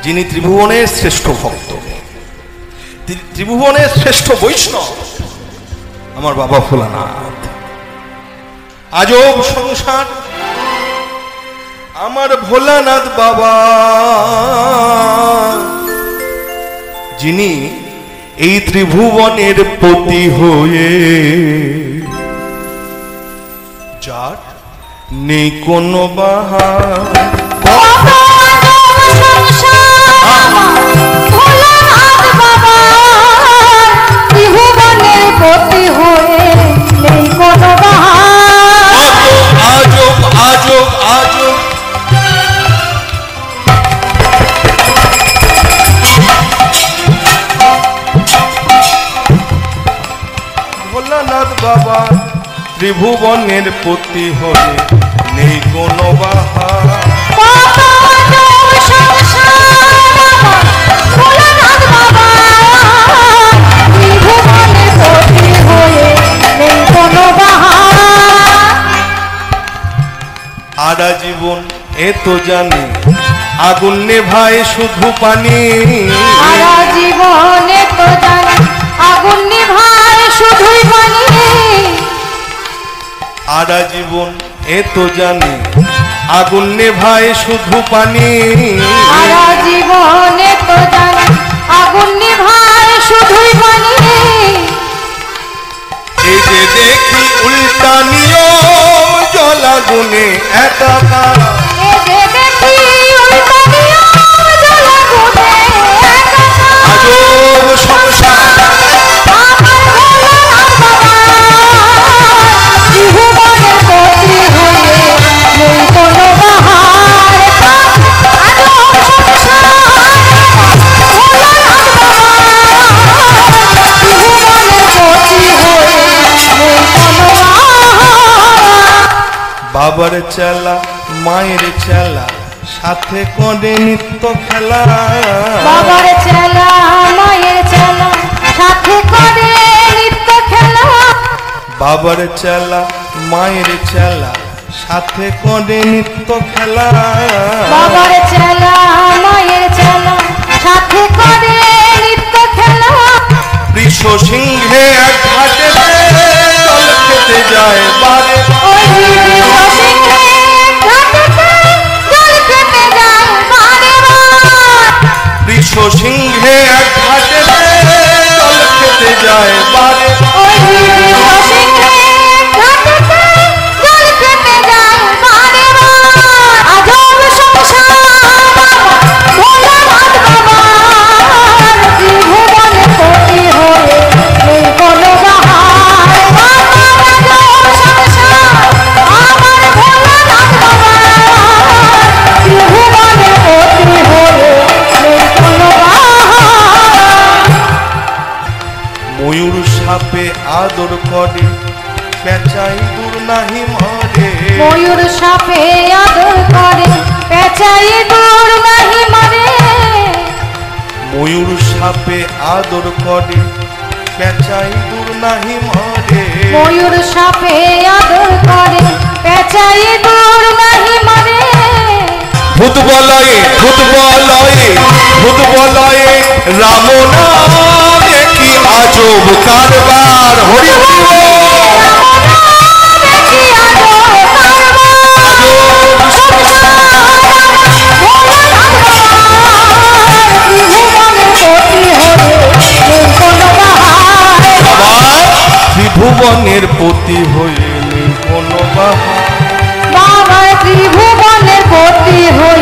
যিনি ত্রিভুবনের শ্রেষ্ঠ ভক্ত, ত্রিভুবনের শ্রেষ্ঠ বৈষ্ণব আমার বাবা ভোলানাথ। আজব সংসার আমার ভোলানাথ বাবা, যিনি এই ত্রিভুবনের পতি হয়ে, যার নেই কোনো বাহার। ভোলানাথ বাবা ত্রিভুবনের পতি হয়ে নেই কোনো বাহার। আরা জীবন এ তো জানি আগুন নেভায় শুধু পানি। সারা জীবনে তো জানি আগুন নেভায় শুধুই পানি। আরা জীবন এ তো জানি আগুন নেভায় শুধু পানি। সারা জীবনে তো জানি আগুন নেভায় শুধুই পানি। এই যে দেখি উল্টা নিয়ম জল আগুনে একাকার। আজব সংসার বাবার চেলা মায়ের চেলা সাথে করে নিত্য খেলা। বাবার চেলা মায়ের চেলা সাথে করে নিত্য খেলা। বাবার চেলা মায়ের চেলা সাথে করে নিত্য খেলা। বাবার চেলা মায়ের চেলা সাথে করে নিত্য খেলা। বৃষ সিংহে এক ঘাটে জল খেতে যায় বারে। বৃষ সিংহে এক ঘাটে জল খেতে যায় বারে। ময়ূর সাপে আদর করে পেঁচাই দূর নাহি মরে। ময়ূর সাপে আদর করে পেঁচাই দূর নাহি মরে। ময়ূর সাপে আদর করে পেঁচাই দূর নাহি মরে। ময়ূর সাপে আদর করে পেঁচাই দূর নাহি মরে। ভূত বলয়ে ভূত বলয়ে ভূত বলয়ে রাম নামে কি আজব কারবার। হরি হরি ত্রিভুবনের পতি হয়ে নেই কোনো বাহার। বাবা ত্রিভুবনের পতি হয়ে